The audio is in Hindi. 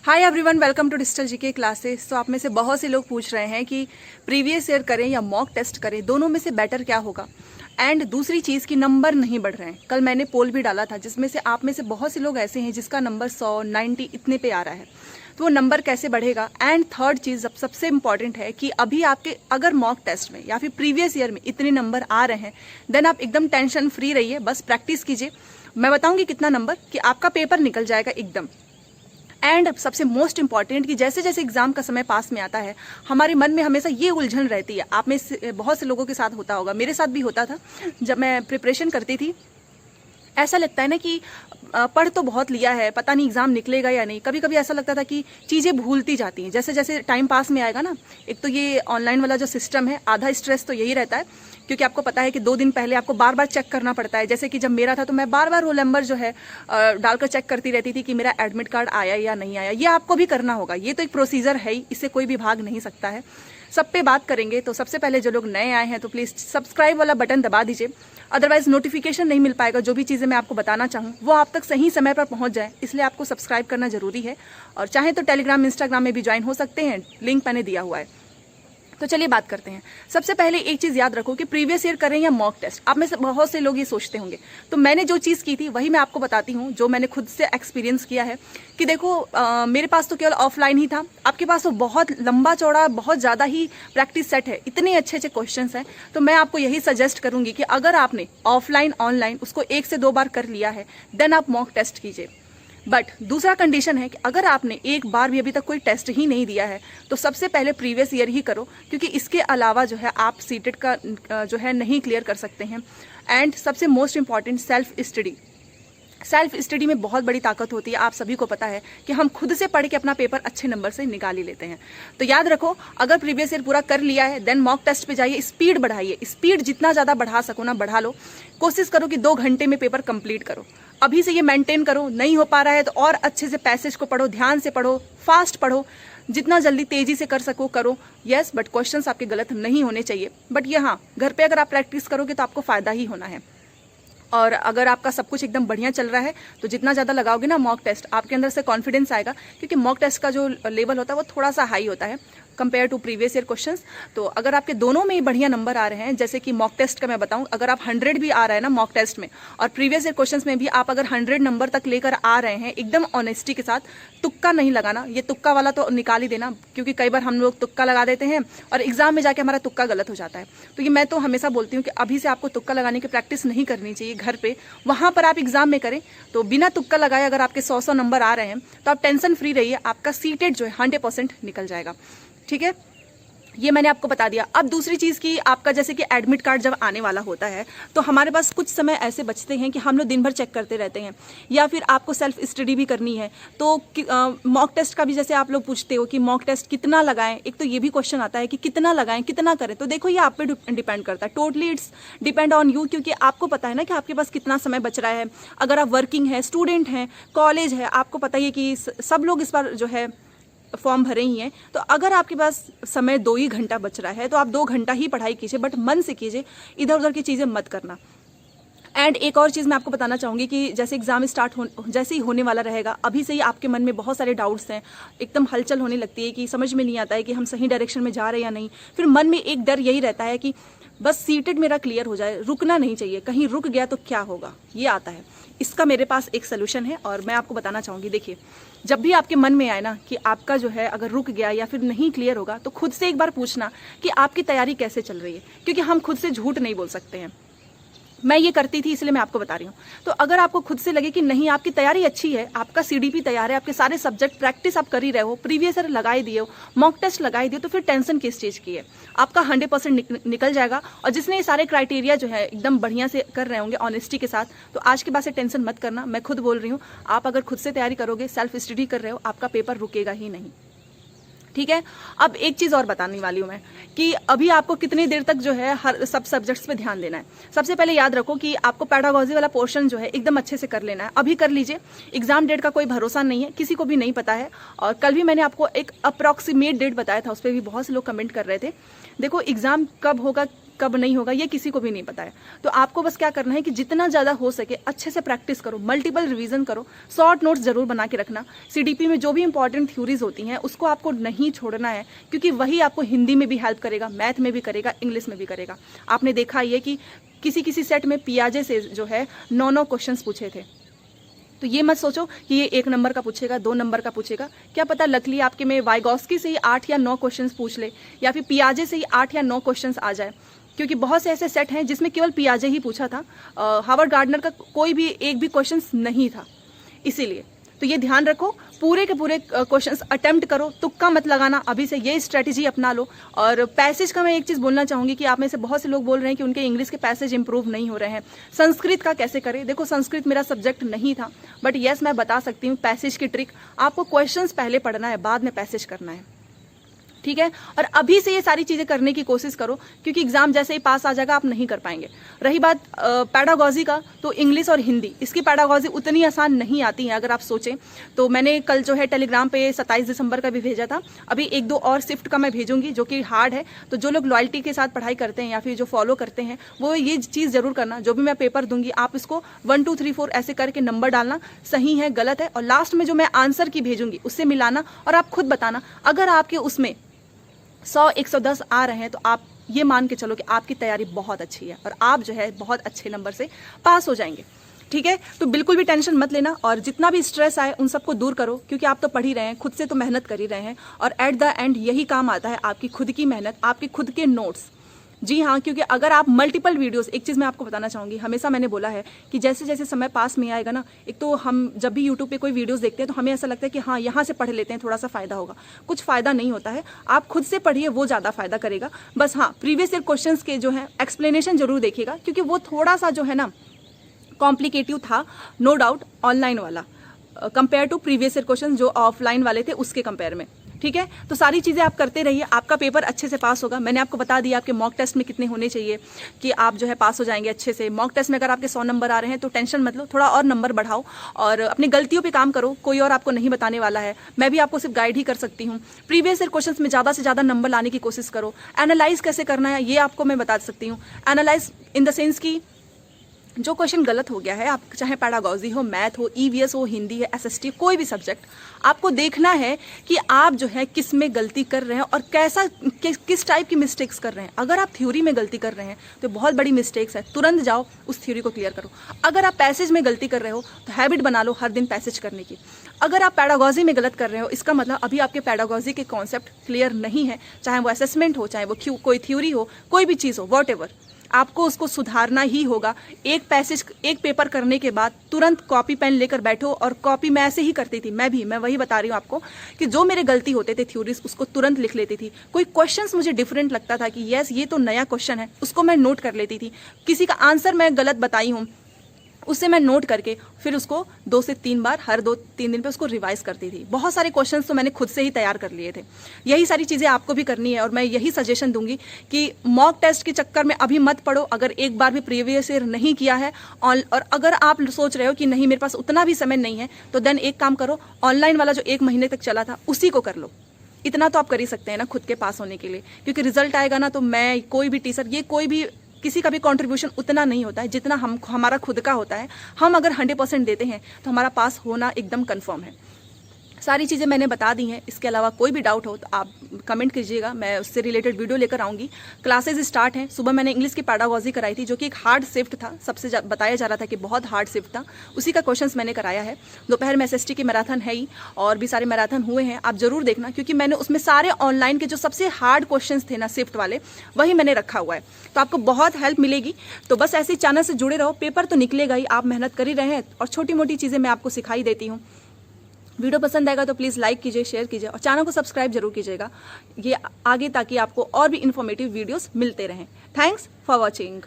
Hi everyone, welcome to digital GK classes. तो आप में से बहुत से लोग पूछ रहे हैं कि प्रीवियस ईयर करें या मॉक टेस्ट करें, दोनों में से बेटर क्या होगा। एंड दूसरी चीज़ कि नंबर नहीं बढ़ रहे हैं। कल मैंने पोल भी डाला था जिसमें से आप में से बहुत से लोग ऐसे हैं जिसका नंबर 100, 90 इतने पे आ रहा है, तो वो नंबर कैसे बढ़ेगा। एंड थर्ड चीज़ सबसे इंपॉर्टेंट है कि अभी आपके अगर मॉक टेस्ट में या फिर प्रीवियस ईयर में इतने नंबर आ रहे हैं, देन आप एकदम टेंशन फ्री रहिए, बस प्रैक्टिस कीजिए। मैं बताऊंगी कितना नंबर कि आपका पेपर निकल जाएगा एकदम। एंड सबसे मोस्ट इंपॉर्टेंट कि जैसे जैसे एग्जाम का समय पास में आता है, हमारे मन में हमेशा ये उलझन रहती है। आप में से बहुत से लोगों के साथ होता होगा, मेरे साथ भी होता था। जब मैं प्रिपरेशन करती थी, ऐसा लगता है ना कि पढ़ तो बहुत लिया है, पता नहीं एग्जाम निकलेगा या नहीं। कभी कभी ऐसा लगता था कि चीज़ें भूलती जाती हैं जैसे जैसे टाइम पास में आएगा ना। एक तो ये ऑनलाइन वाला जो सिस्टम है, आधा स्ट्रेस तो यही रहता है, क्योंकि आपको पता है कि 2 दिन पहले आपको बार बार चेक करना पड़ता है। जैसे कि जब मेरा था तो मैं बार बार रोल नंबर जो है डालकर चेक करती रहती थी कि मेरा एडमिट कार्ड आया या नहीं आया। ये आपको भी करना होगा, ये तो एक प्रोसीजर है ही, इससे कोई भी भाग नहीं सकता है। सब पे बात करेंगे। तो सबसे पहले जो लोग नए आए हैं तो प्लीज़ सब्सक्राइब वाला बटन दबा दीजिए, अदरवाइज नोटिफिकेशन नहीं मिल पाएगा। जो भी चीज़ें मैं आपको बताना चाहूँ वो आप तक सही समय पर पहुँच जाए, इसलिए आपको सब्सक्राइब करना जरूरी है। और चाहे तो टेलीग्राम, इंस्टाग्राम में भी ज्वाइन हो सकते हैं, लिंक मैंने दिया हुआ है। तो चलिए बात करते हैं। सबसे पहले एक चीज याद रखो कि प्रीवियस ईयर करें या मॉक टेस्ट, आप में से बहुत से लोग ये सोचते होंगे। तो मैंने जो चीज की थी वही मैं आपको बताती हूँ, जो मैंने खुद से एक्सपीरियंस किया है। कि देखो मेरे पास तो केवल ऑफलाइन ही था, आपके पास तो बहुत लंबा चौड़ा, बहुत ज्यादा ही प्रैक्टिस सेट है, इतने अच्छे अच्छे क्वेश्चंस हैं। तो मैं आपको यही सजेस्ट करूंगी कि अगर आपने ऑफलाइन ऑनलाइन उसको 1 से 2 बार कर लिया है, देन आप मॉक टेस्ट कीजिए। बट दूसरा कंडीशन है कि अगर आपने एक बार भी अभी तक कोई टेस्ट ही नहीं दिया है, तो सबसे पहले प्रीवियस ईयर ही करो, क्योंकि इसके अलावा जो है आप सीटेट का जो है नहीं क्लियर कर सकते हैं। एंड सबसे most important, self study. Self study में बहुत बड़ी ताकत होती है। आप सभी को पता है कि हम खुद से पढ़ के अपना पेपर अच्छे नंबर से निकाल ही लेते हैं। तो याद रखो, अगर प्रीवियस ईयर पूरा कर लिया है, देन मॉक टेस्ट पे जाइए, स्पीड बढ़ाइए। स्पीड जितना ज़्यादा बढ़ा सको ना बढ़ा लो। कोशिश करो कि 2 घंटे में पेपर कंप्लीट करो। अभी से ये मेंटेन करो। नहीं हो पा रहा है तो और अच्छे से पैसेज को पढ़ो, ध्यान से पढ़ो, फास्ट पढ़ो, जितना जल्दी तेजी से कर सको करो। यस, बट क्वेश्चंस आपके गलत नहीं होने चाहिए। बट ये हाँ, घर पे अगर आप प्रैक्टिस करोगे तो आपको फायदा ही होना है। और अगर आपका सब कुछ एकदम बढ़िया चल रहा है तो जितना ज़्यादा लगाओगे ना मॉक टेस्ट, आपके अंदर से कॉन्फिडेंस आएगा, क्योंकि मॉक टेस्ट का जो लेवल होता है वो थोड़ा सा हाई होता है compare to previous year questions. तो अगर आपके दोनों में ही बढ़िया नंबर आ रहे हैं, जैसे कि मॉक टेस्ट का मैं बताऊं, अगर आप 100 भी आ रहा है ना मॉक टेस्ट में, और प्रीवियस ईयर क्वेश्चंस में भी आप अगर 100 नंबर तक लेकर आ रहे हैं, एकदम ऑनेस्टी के साथ, तुक्का नहीं लगाना। ये तुक्का वाला तो निकाल ही देना, क्योंकि कई बार हम लोग तुक्का लगा देते हैं और एग्जाम में जाके हमारा तुक्का गलत हो जाता है। तो ये मैं तो हमेशा बोलती हूँ कि अभी से आपको तुक्का लगाने की प्रैक्टिस नहीं करनी चाहिए घर पे, वहां पर आप एग्जाम में करें। तो बिना तुक्का लगाए अगर आपके 100 नंबर आ रहे हैं तो आप टेंशन फ्री रहिए, आपका सीटेट जो है 100% निकल जाएगा। ठीक है, ये मैंने आपको बता दिया। अब दूसरी चीज़ की, आपका जैसे कि एडमिट कार्ड जब आने वाला होता है तो हमारे पास कुछ समय ऐसे बचते हैं कि हम लोग दिन भर चेक करते रहते हैं, या फिर आपको सेल्फ स्टडी भी करनी है। तो मॉक टेस्ट का भी जैसे आप लोग पूछते हो कि मॉक टेस्ट कितना लगाएं, एक तो ये भी क्वेश्चन आता है कि कितना लगाएं, कितना करें। तो देखो, ये आप पे डिपेंड करता है, totally it's depend on you, क्योंकि आपको पता है ना कि आपके पास कितना समय बच रहा है। अगर आप वर्किंग है, स्टूडेंट हैं, कॉलेज है, आपको पता ही है कि सब लोग इस बार जो है फॉर्म भरे ही हैं। तो अगर आपके पास समय 2 ही घंटा बच रहा है तो आप 2 घंटा ही पढ़ाई कीजिए, बट मन से कीजिए, इधर उधर की चीज़ें मत करना। एंड एक और चीज़ मैं आपको बताना चाहूँगी कि जैसे एग्जाम जैसे ही होने वाला रहेगा, अभी से ही आपके मन में बहुत सारे डाउट्स हैं, एकदम हलचल होने लगती है कि समझ में नहीं आता है कि हम सही डायरेक्शन में जा रहे हैं या नहीं। फिर मन में एक डर यही रहता है कि बस सीटेड मेरा क्लियर हो जाए, रुकना नहीं चाहिए, कहीं रुक गया तो क्या होगा, ये आता है। इसका मेरे पास एक सोल्यूशन है और मैं आपको बताना चाहूँगी। देखिए, जब भी आपके मन में आए ना कि आपका जो है अगर रुक गया या फिर नहीं क्लियर होगा, तो खुद से एक बार पूछना कि आपकी तैयारी कैसे चल रही है, क्योंकि हम खुद से झूठ नहीं बोल सकते हैं। मैं ये करती थी, इसलिए मैं आपको बता रही हूँ। तो अगर आपको खुद से लगे कि नहीं, आपकी तैयारी अच्छी है, आपका सीडीपी तैयार है, आपके सारे सब्जेक्ट प्रैक्टिस आप कर ही रहे हो, प्रीवियस ईयर लगाई दिए हो, मॉक टेस्ट लगाई दिए, तो फिर टेंशन किस चीज़ की है। आपका 100% निकल जाएगा। और जिसने ये सारे क्राइटेरिया जो है एकदम बढ़िया से कर रहे होंगे ऑनेस्टी के साथ, तो आज के बाद से टेंशन मत करना। मैं खुद बोल रही हूँ, आप अगर खुद से तैयारी करोगे, सेल्फ स्टडी कर रहे हो, आपका पेपर रुकेगा ही नहीं। ठीक है, अब एक चीज़ और बताने वाली हूँ मैं कि अभी आपको कितनी देर तक जो है हर सब सब्जेक्ट्स पे ध्यान देना है। सबसे पहले याद रखो कि आपको पेडागोजी वाला पोर्शन जो है एकदम अच्छे से कर लेना है, अभी कर लीजिए। एग्जाम डेट का कोई भरोसा नहीं है, किसी को भी नहीं पता है। और कल भी मैंने आपको एक अप्रॉक्सीमेट डेट बताया था, उस पर भी बहुत से लोग कमेंट कर रहे थे। देखो, एग्जाम कब होगा कब नहीं होगा ये किसी को भी नहीं पता है। तो आपको बस क्या करना है कि जितना ज़्यादा हो सके अच्छे से प्रैक्टिस करो, मल्टीपल रिवीजन करो, शॉर्ट नोट्स जरूर बना के रखना। सीडीपी में जो भी इंपॉर्टेंट थ्योरीज होती हैं उसको आपको नहीं छोड़ना है, क्योंकि वही आपको हिंदी में भी हेल्प करेगा, मैथ में भी करेगा, इंग्लिश में भी करेगा। आपने देखा ये कि किसी सेट में पियाजे से जो है 9 क्वेश्चंस पूछे थे। तो ये मत सोचो कि ये 1 नंबर का पूछेगा, 2 नंबर का पूछेगा, क्या पता लकली आपके में वाइगॉस्की से ही 8 या 9 क्वेश्चंस पूछ ले, या फिर पियाजे से ही 8 या 9 क्वेश्चंस आ जाए, क्योंकि बहुत से ऐसे सेट हैं जिसमें केवल पियाजे ही पूछा था, हावर्ड गार्डनर का कोई भी एक भी क्वेश्चंस नहीं था। इसीलिए तो ये ध्यान रखो, पूरे के पूरे क्वेश्चंस अटेम्प्ट करो, तुक्का मत लगाना, अभी से ये स्ट्रेटेजी अपना लो। और पैसेज का मैं एक चीज़ बोलना चाहूँगी कि आप में से बहुत से लोग बोल रहे हैं कि उनके इंग्लिश के पैसेज इंप्रूव नहीं हो रहे हैं। संस्कृत का कैसे करें? देखो, संस्कृत मेरा सब्जेक्ट नहीं था, बट येस मैं बता सकती हूँ पैसेज की ट्रिक। आपको क्वेश्चंस पहले पढ़ना है, बाद में पैसेज करना है, ठीक है। और अभी से ये सारी चीजें करने की कोशिश करो, क्योंकि एग्जाम जैसे ही पास आ जाएगा आप नहीं कर पाएंगे। रही बात पैडागॉजी का, तो इंग्लिश और हिंदी, इसकी पैडागॉजी उतनी आसान नहीं आती है अगर आप सोचें तो। मैंने कल जो है टेलीग्राम पे 27 दिसंबर का भी भेजा था, अभी 1-2 और शिफ्ट का मैं भेजूंगी जो कि हार्ड है। तो जो लोग लॉयल्टी के साथ पढ़ाई करते हैं या फिर जो फॉलो करते हैं वो ये चीज़ जरूर करना, जो भी मैं पेपर दूंगी आप इसको 1 2 3 4 ऐसे करके नंबर डालना, सही है गलत है, और लास्ट में जो मैं आंसर की भेजूंगी उससे मिलाना, और आप खुद बताना। अगर आपके उसमें 100-110 आ रहे हैं तो आप ये मान के चलो कि आपकी तैयारी बहुत अच्छी है और आप जो है बहुत अच्छे नंबर से पास हो जाएंगे, ठीक है। तो बिल्कुल भी टेंशन मत लेना, और जितना भी स्ट्रेस आए उन सबको दूर करो, क्योंकि आप तो पढ़ ही रहे हैं, खुद से तो मेहनत कर ही रहे हैं, और एट द एंड यही काम आता है, आपकी खुद की मेहनत, आपके खुद के नोट्स। जी हाँ, क्योंकि अगर आप मल्टीपल वीडियोस, एक चीज़ मैं आपको बताना चाहूँगी, हमेशा मैंने बोला है कि जैसे जैसे समय पास में आएगा ना, एक तो हम जब भी यूट्यूब पे कोई वीडियोस देखते हैं तो हमें ऐसा लगता है कि हाँ यहाँ से पढ़ लेते हैं, थोड़ा सा फ़ायदा होगा। कुछ फ़ायदा नहीं होता है, आप खुद से पढ़िए, वो ज़्यादा फ़ायदा करेगा। बस हाँ, प्रीवियस ईयर क्वेश्चंस के जो है एक्सप्लेनेशन जरूर देखिएगा, क्योंकि वो थोड़ा सा जो है ना कॉम्प्लिकेटिव था, नो डाउट, ऑनलाइन वाला compare to previous year question जो ऑफलाइन वाले थे उसके कंपेयर में, ठीक है। तो सारी चीज़ें आप करते रहिए, आपका पेपर अच्छे से पास होगा। मैंने आपको बता दिया आपके मॉक टेस्ट में कितने होने चाहिए कि आप जो है पास हो जाएंगे अच्छे से। मॉक टेस्ट में अगर आपके 100 नंबर आ रहे हैं तो टेंशन मत लो, थोड़ा और नंबर बढ़ाओ और अपनी गलतियों पे काम करो, कोई और आपको नहीं बताने वाला है, मैं भी आपको सिर्फ गाइड ही कर सकती हूँ। प्रीवियस ईयर क्वेश्चन में ज़्यादा से ज़्यादा नंबर लाने की कोशिश करो। एनालाइज कैसे करना है ये आपको मैं बता सकती हूँ। एनालाइज इन द सेंस की जो क्वेश्चन गलत हो गया है, आप चाहे पैडागॉजी हो, मैथ हो, ईवीएस हो, हिंदी है, एसएसटी, कोई भी सब्जेक्ट, आपको देखना है कि आप जो है किस में गलती कर रहे हैं और किस टाइप की मिस्टेक्स कर रहे हैं। अगर आप थ्योरी में गलती कर रहे हैं तो बहुत बड़ी मिस्टेक्स है, तुरंत जाओ उस थ्योरी को क्लियर करो। अगर आप पैसेज में गलती कर रहे हो तो हैबिट बना लो हर दिन पैसेज करने की। अगर आप पैडागॉजी में गलत कर रहे हो, इसका मतलब अभी आपके पैडागॉजी के कॉन्सेप्ट क्लियर नहीं है, चाहे वो असेसमेंट हो, चाहे वो कोई थ्योरी हो, कोई भी चीज़ हो, वॉट आपको उसको सुधारना ही होगा। एक पेपर करने के बाद तुरंत कॉपी पेन लेकर बैठो, और कॉपी मैं ऐसे ही करती थी, मैं वही बता रही हूँ आपको कि जो मेरे गलती होते थे थ्योरीज उसको तुरंत लिख लेती थी। कोई क्वेश्चंस मुझे डिफरेंट लगता था कि यस ये तो नया क्वेश्चन है, उसको मैं नोट कर लेती थी। किसी का आंसर मैं गलत बताई हूँ उससे मैं नोट करके फिर उसको 2 से 3 बार हर 2-3 दिन पे उसको रिवाइज करती थी। बहुत सारे क्वेश्चंस तो मैंने खुद से ही तैयार कर लिए थे। यही सारी चीज़ें आपको भी करनी है, और मैं यही सजेशन दूंगी कि मॉक टेस्ट के चक्कर में अभी मत पढ़ो अगर एक बार भी प्रीवियस ईयर नहीं किया है। और अगर आप सोच रहे हो कि नहीं मेरे पास उतना भी समय नहीं है, तो देन एक काम करो, ऑनलाइन वाला जो 1 महीने तक चला था उसी को कर लो। इतना तो आप कर ही सकते हैं ना खुद के पास होने के लिए, क्योंकि रिजल्ट आएगा ना तो मैं, कोई भी टीचर, ये कोई भी, किसी का भी कंट्रीब्यूशन उतना नहीं होता है जितना हमारा खुद का होता है। हम अगर 100% देते हैं तो हमारा पास होना एकदम कंफर्म है। सारी चीज़ें मैंने बता दी हैं, इसके अलावा कोई भी डाउट हो तो आप कमेंट कीजिएगा, मैं उससे रिलेटेड वीडियो लेकर आऊँगी। क्लासेज स्टार्ट हैं। सुबह मैंने इंग्लिश की पैडागॉजी कराई थी जो कि एक हार्ड शिफ्ट था, सबसे बताया जा रहा था कि बहुत हार्ड शिफ्ट था, उसी का क्वेश्चंस मैंने कराया है। दोपहर में एसएसटी की मैराथन है ही, और भी सारे मैराथन हुए हैं, आप जरूर देखना, क्योंकि मैंने उसमें सारे ऑनलाइन के जो सबसे हार्ड क्वेश्चन थे ना शिफ्ट वाले, वही मैंने रखा हुआ है, तो आपको बहुत हेल्प मिलेगी। तो बस ऐसे चैनल से जुड़े रहो, पेपर तो निकलेगा ही, आप मेहनत कर ही रहे हैं, और छोटी मोटी चीज़ें मैं आपको सिखाई देती हूँ। वीडियो पसंद आएगा तो प्लीज़ लाइक कीजिए, शेयर कीजिए, और चैनल को सब्सक्राइब जरूर कीजिएगा ये आगे, ताकि आपको और भी इन्फॉर्मेटिव वीडियोस मिलते रहें। Thanks for watching.